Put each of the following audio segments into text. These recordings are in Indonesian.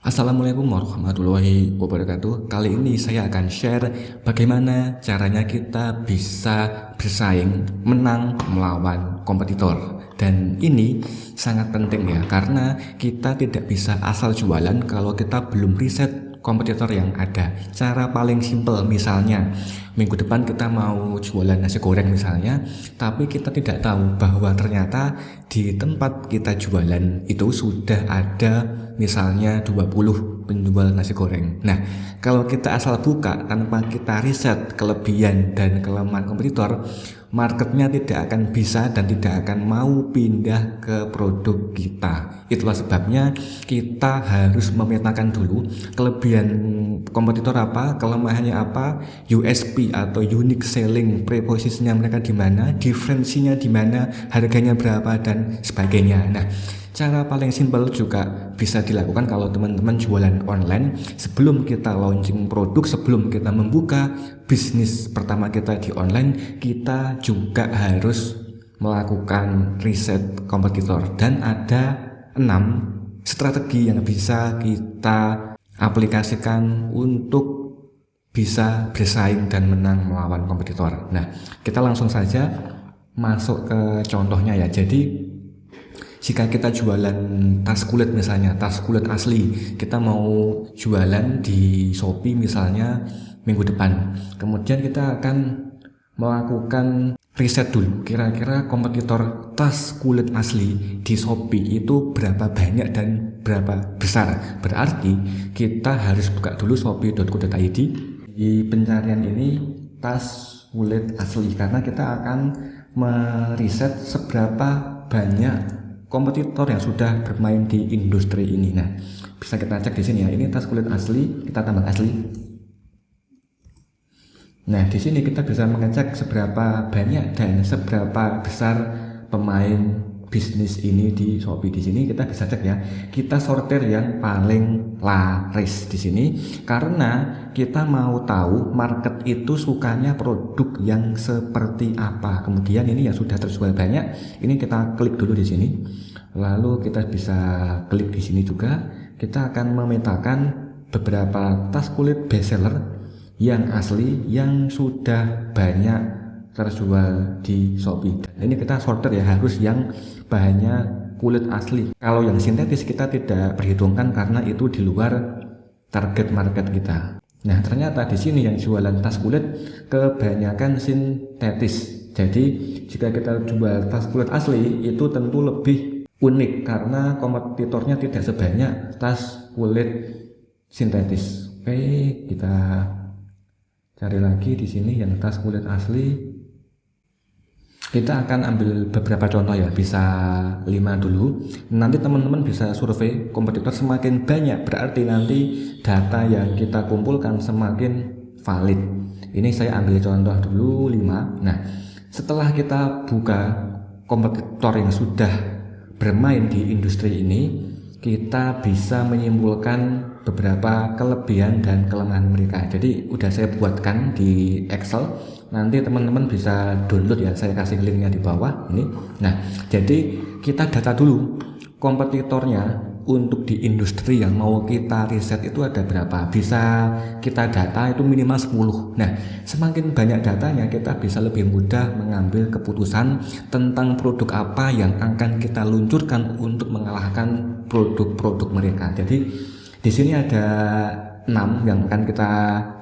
Assalamualaikum warahmatullahi wabarakatuh. Kali ini saya akan share bagaimana caranya kita bisa bersaing, menang melawan kompetitor. Dan ini sangat penting ya, karena kita tidak bisa asal jualan kalau kita belum riset kompetitor yang ada. Cara paling simpel, misalnya minggu depan kita mau jualan nasi goreng misalnya, tapi kita tidak tahu bahwa ternyata di tempat kita jualan itu sudah ada misalnya 20 penjual nasi goreng. Nah, kalau kita asal buka tanpa kita riset kelebihan dan kelemahan kompetitor, marketnya tidak akan bisa dan tidak akan mau pindah ke produk kita. Itulah sebabnya kita harus memetakan dulu kelebihan kompetitor apa, kelemahannya apa, USP atau unique selling propositionnya mereka di mana, diferensinya di mana, harganya berapa dan sebagainya. Nah, cara paling simpel juga bisa dilakukan kalau teman-teman jualan online. Sebelum kita launching produk, sebelum kita membuka bisnis pertama kita di online, kita juga harus melakukan riset kompetitor. Dan ada 6 strategi yang bisa kita aplikasikan untuk bisa bersaing dan menang melawan kompetitor. Nah, kita langsung saja masuk ke contohnya ya. Jadi jika kita jualan tas kulit misalnya, tas kulit asli, kita mau jualan di Shopee misalnya minggu depan. Kemudian kita akan melakukan riset dulu, kira-kira kompetitor tas kulit asli di Shopee itu berapa banyak dan berapa besar. Berarti kita harus buka dulu shopee.co.id. Di pencarian ini tas kulit asli, karena kita akan meriset seberapa banyak kompetitor yang sudah bermain di industri ini. Nah, bisa kita cek di sini ya. Ini tas kulit asli, kita tambah asli. Nah, di sini kita bisa mengecek seberapa banyak dan seberapa besar pemain bisnis ini di Shopee. Di sini kita bisa cek ya. Kita sortir yang paling laris di sini karena kita mau tahu market itu sukanya produk yang seperti apa. Kemudian ini yang sudah terjual banyak, ini kita klik dulu di sini. Lalu kita bisa klik di sini juga. Kita akan memetakan beberapa tas kulit bestseller yang asli yang sudah banyak terjual di Shopee. Dan ini kita sortir ya, harus yang bahannya kulit asli. Kalau yang sintetis kita tidak perhitungkan karena itu di luar target market kita. Nah, ternyata di sini yang jualan tas kulit kebanyakan sintetis. Jadi jika kita jual tas kulit asli itu tentu lebih unik karena kompetitornya tidak sebanyak tas kulit sintetis. Oke, kita cari lagi di sini yang tas kulit asli. Kita akan ambil beberapa contoh ya, bisa 5 dulu. Nanti teman-teman bisa survei kompetitor, semakin banyak berarti nanti data yang kita kumpulkan semakin valid. Ini saya ambil contoh dulu 5. Nah, setelah kita buka kompetitor yang sudah bermain di industri ini, kita bisa menyimpulkan beberapa kelebihan dan kelemahan mereka. Jadi udah saya buatkan di Excel. Nanti teman-teman bisa download ya, saya kasih linknya di bawah ini. Nah, jadi kita data dulu kompetitornya untuk di industri yang mau kita riset itu ada berapa. Bisa kita data itu minimal 10. Nah, semakin banyak datanya kita bisa lebih mudah mengambil keputusan tentang produk apa yang akan kita luncurkan untuk mengalahkan produk-produk mereka. Jadi di sini ada 6 yang akan kita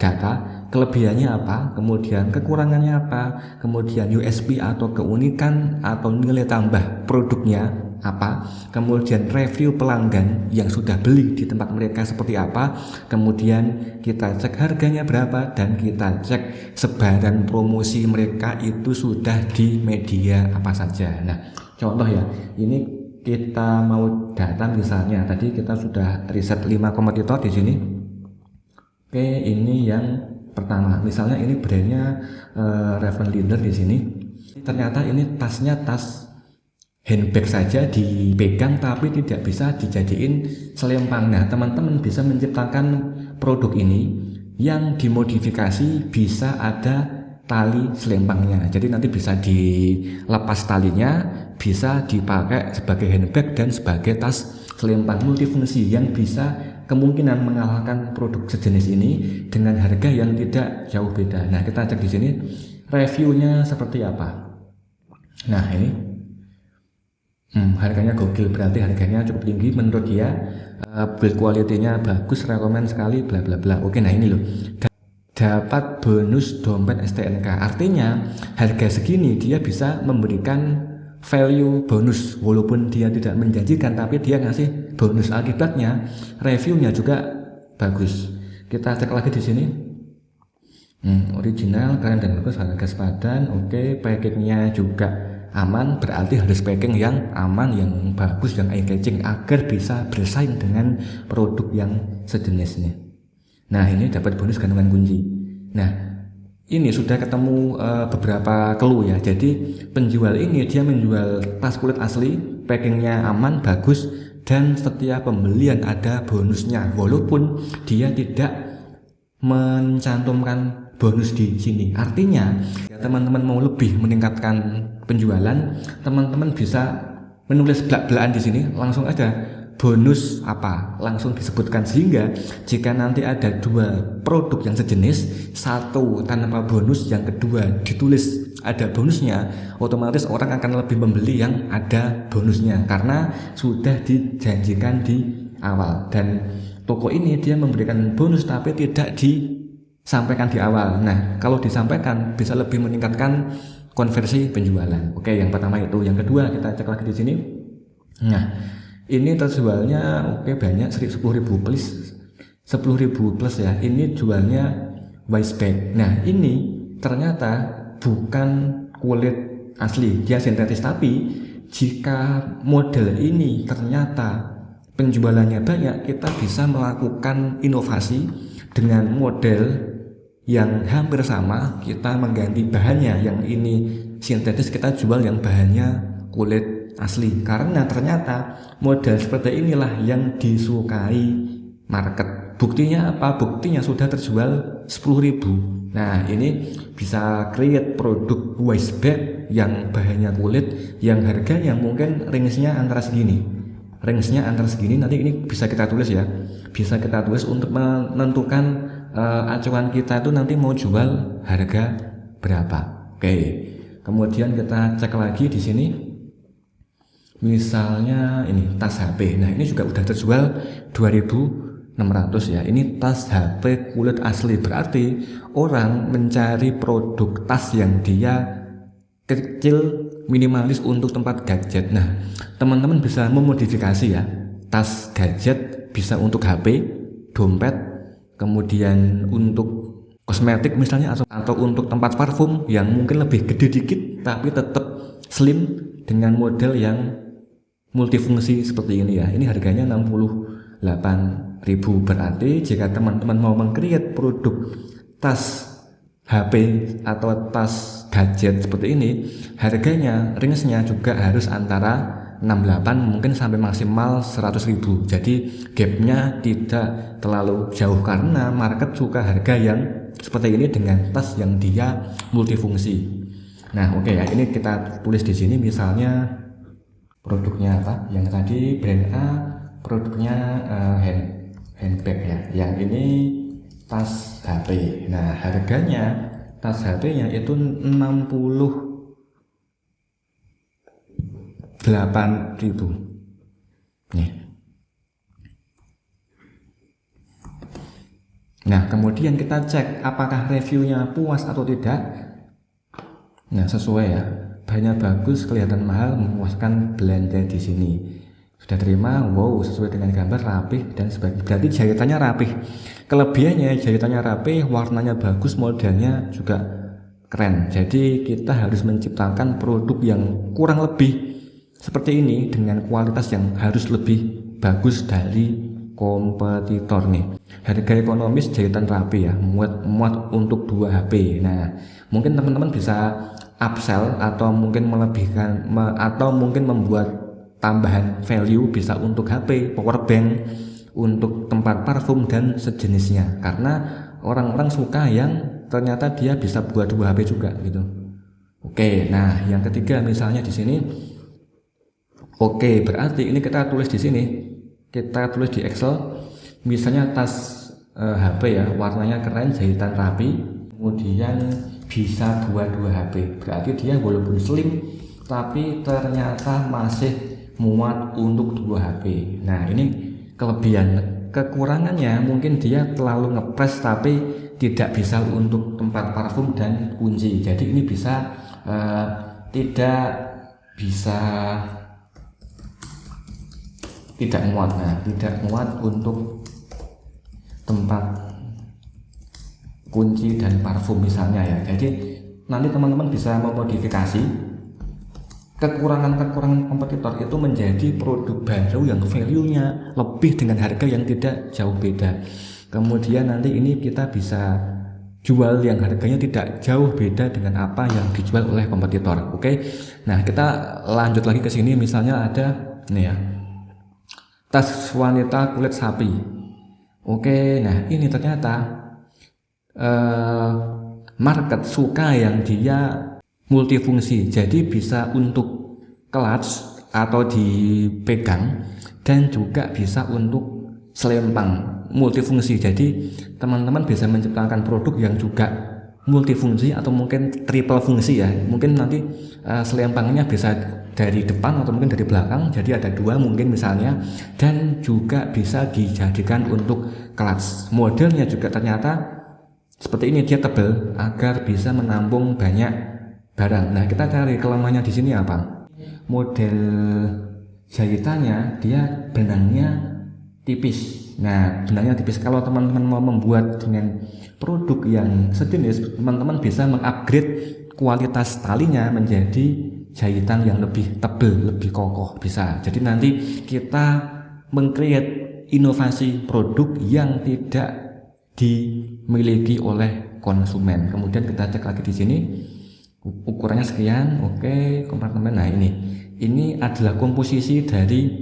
data. Kelebihannya apa, kemudian kekurangannya apa, kemudian USP atau keunikan atau nilai tambah produknya apa, kemudian review pelanggan yang sudah beli di tempat mereka seperti apa, kemudian kita cek harganya berapa, dan kita cek sebaran promosi mereka itu sudah di media apa saja. Nah, contoh ya, ini kita mau data misalnya tadi kita sudah riset 5 kompetitor di sini. Oke, ini yang pertama, misalnya ini brandnya Raven Leader di sini. Ternyata ini tasnya tas handbag saja dipegang tapi tidak bisa dijadiin selempang. Nah, teman-teman bisa menciptakan produk ini yang dimodifikasi bisa ada tali selempangnya. Jadi nanti bisa dilepas talinya, bisa dipakai sebagai handbag dan sebagai tas selempang multifungsi yang bisa kemungkinan mengalahkan produk sejenis ini dengan harga yang tidak jauh beda. Nah, kita cek di sini reviewnya seperti apa. Nah, ini harganya gokil, berarti harganya cukup tinggi menurut dia. Build quality-nya bagus, rekomend sekali, bla bla bla. Oke, nah ini loh, dapat bonus dompet STNK. Artinya harga segini dia bisa memberikan value bonus, walaupun dia tidak menjanjikan tapi dia ngasih bonus. Akibatnya reviewnya juga bagus. Kita cek lagi di sini. Original, keren dan bagus, harga sepadan. Oke, packingnya juga aman, berarti harus packing yang aman, yang bagus, yang eye catching agar bisa bersaing dengan produk yang sejenisnya. Nah, ini dapat bonus gantungan kunci. Nah, ini sudah ketemu beberapa clue ya. Jadi penjual ini dia menjual tas kulit asli, packingnya aman, bagus, dan setiap pembelian ada bonusnya, walaupun dia tidak mencantumkan bonus di sini. Artinya ya, teman-teman mau lebih meningkatkan penjualan, teman-teman bisa menulis belak-belakan di sini, langsung aja bonus apa langsung disebutkan, sehingga jika nanti ada dua produk yang sejenis, satu tanpa bonus, yang kedua ditulis ada bonusnya, otomatis orang akan lebih membeli yang ada bonusnya karena sudah dijanjikan di awal. Dan toko ini dia memberikan bonus tapi tidak disampaikan di awal. Nah, kalau disampaikan bisa lebih meningkatkan konversi penjualan. Oke, yang pertama itu. Yang kedua kita cek lagi di sini. Nah, ini terjualnya oke, banyak, 10.000 plus, 10.000 plus ya. Ini jualnya waist bag. Nah, ini ternyata bukan kulit asli, dia sintetis. Tapi jika model ini ternyata penjualannya banyak, kita bisa melakukan inovasi dengan model yang hampir sama, kita mengganti bahannya. Yang ini sintetis, kita jual yang bahannya kulit asli, karena ternyata model seperti inilah yang disukai market. Buktinya apa? Buktinya sudah terjual 10.000. Nah, ini bisa create produk waist bag yang bahannya kulit, yang harganya mungkin range-nya antara segini. Nanti ini bisa kita tulis ya, bisa kita tulis untuk menentukan acuan kita itu nanti mau jual harga berapa. Oke, kemudian kita cek lagi di sini. Misalnya ini tas HP. Nah, ini juga udah terjual 2.600 ya. Ini tas HP kulit asli, berarti orang mencari produk tas yang dia kecil, minimalis untuk tempat gadget. Nah, teman-teman bisa memodifikasi ya. Tas gadget bisa untuk HP, dompet, kemudian untuk kosmetik misalnya, atau untuk tempat parfum yang mungkin lebih gede dikit tapi tetap slim dengan model yang multifungsi seperti ini ya. Ini harganya 68.000. Berarti jika teman-teman mau meng-create produk tas HP atau tas gadget seperti ini, harganya range-nya juga harus antara 68 mungkin sampai maksimal 100.000. Jadi gapnya tidak terlalu jauh karena market suka harga yang seperti ini dengan tas yang dia multifungsi. Nah, oke ya, ini kita tulis di sini misalnya produknya apa? Yang tadi brand A, produknya handbag ya. Yang ini tas HP. Nah, harganya tas HP-nya itu 68.000. Nih. Nah, kemudian kita cek apakah reviewnya puas atau tidak. Nah, sesuai ya. Bahannya bagus, kelihatan mahal, memuaskan, belanja di sini. Sudah terima, wow, sesuai dengan gambar, rapih dan sebagainya. Berarti jahitannya rapih. Kelebihannya jahitannya rapih, warnanya bagus, modelnya juga keren. Jadi kita harus menciptakan produk yang kurang lebih seperti ini dengan kualitas yang harus lebih bagus dari kompetitor nih. Harga ekonomis, jahitan rapi ya, muat untuk 2 HP. Nah, mungkin teman-teman bisa upsell atau mungkin melebihkan atau mungkin membuat tambahan value, bisa untuk HP, power bank, untuk tempat parfum dan sejenisnya, karena orang-orang suka yang ternyata dia bisa buat 2 HP juga gitu. Oke, nah yang ketiga misalnya di sini. Oke, berarti ini kita tulis di sini, kita tulis di Excel. misalnya tas HP ya, warnanya keren, jahitan rapi, kemudian bisa buat 2 HP. Berarti dia walaupun slim tapi ternyata masih muat untuk 2 HP. Nah, ini kelebihan. Kekurangannya mungkin dia terlalu ngepres tapi tidak bisa untuk tempat parfum dan kunci. Jadi ini bisa tidak muat. Nah, tidak muat untuk tempat kunci dan parfum misalnya ya. Jadi nanti teman-teman bisa memodifikasi kekurangan-kekurangan kompetitor itu menjadi produk baru yang value-nya lebih dengan harga yang tidak jauh beda. Kemudian nanti ini kita bisa jual yang harganya tidak jauh beda dengan apa yang dijual oleh kompetitor. Oke. Nah, kita lanjut lagi ke sini, misalnya ada nih ya, tas wanita kulit sapi. Oke, nah ini ternyata market suka yang dia multifungsi, jadi bisa untuk clutch atau dipegang dan juga bisa untuk selempang multifungsi. Jadi teman-teman bisa menciptakan produk yang juga multifungsi atau mungkin triple fungsi ya. Mungkin nanti selempangnya bisa dari depan atau mungkin dari belakang, jadi ada 2 mungkin misalnya, dan juga bisa dijadikan untuk clutch. Modelnya juga ternyata seperti ini, dia tebal agar bisa menampung banyak barang. Nah, kita cari kelemahannya di sini apa? Model jahitannya dia benangnya tipis. Nah, benangnya tipis. Kalau teman-teman mau membuat dengan produk yang sejenis, teman-teman bisa mengupgrade kualitas talinya menjadi jahitan yang lebih tebal, lebih kokoh bisa. Jadi nanti kita meng-create inovasi produk yang tidak dimiliki oleh konsumen. Kemudian kita cek lagi di sini. Ukurannya sekian, oke, kompartemen. Nah, ini adalah komposisi dari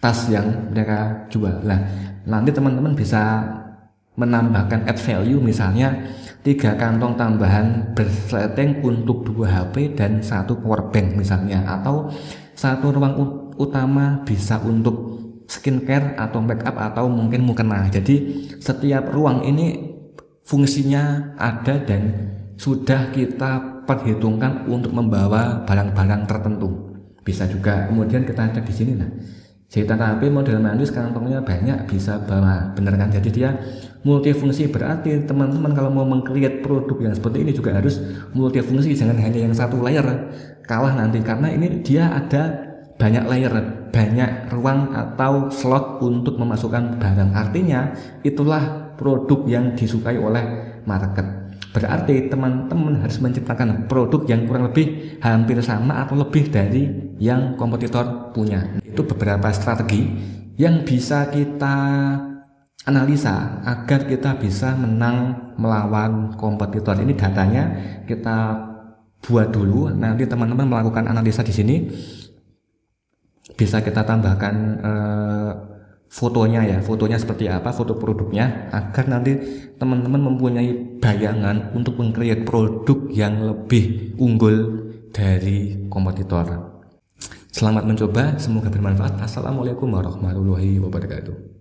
tas yang mereka jual. Nah, nanti teman-teman bisa menambahkan add value, misalnya 3 kantong tambahan bersleting untuk 2 HP dan 1 power bank misalnya, atau 1 ruang utama bisa untuk skincare atau makeup atau mungkin mukena. Jadi setiap ruang ini fungsinya ada dan sudah kita perhitungkan untuk membawa barang-barang tertentu. Bisa juga. Kemudian kita cek di sini. Nah, jahitan rapi model manis, kantongnya banyak, bisa bawa. Bener kan? Jadi dia multifungsi. Berarti teman-teman kalau mau meng-create produk yang seperti ini juga harus multifungsi, jangan hanya yang 1 layer. Kalah nanti, karena ini dia ada banyak layer, banyak ruang atau slot untuk memasukkan barang. Artinya itulah produk yang disukai oleh market. Berarti teman-teman harus menciptakan produk yang kurang lebih hampir sama atau lebih dari yang kompetitor punya. Itu beberapa strategi yang bisa kita analisa agar kita bisa menang melawan kompetitor. Ini datanya kita buat dulu, nanti teman-teman melakukan analisa di sini. Bisa kita tambahkan fotonya seperti apa, foto produknya, agar nanti teman-teman mempunyai bayangan untuk meng-create produk yang lebih unggul dari kompetitor. Selamat mencoba, semoga bermanfaat. Assalamualaikum warahmatullahi wabarakatuh.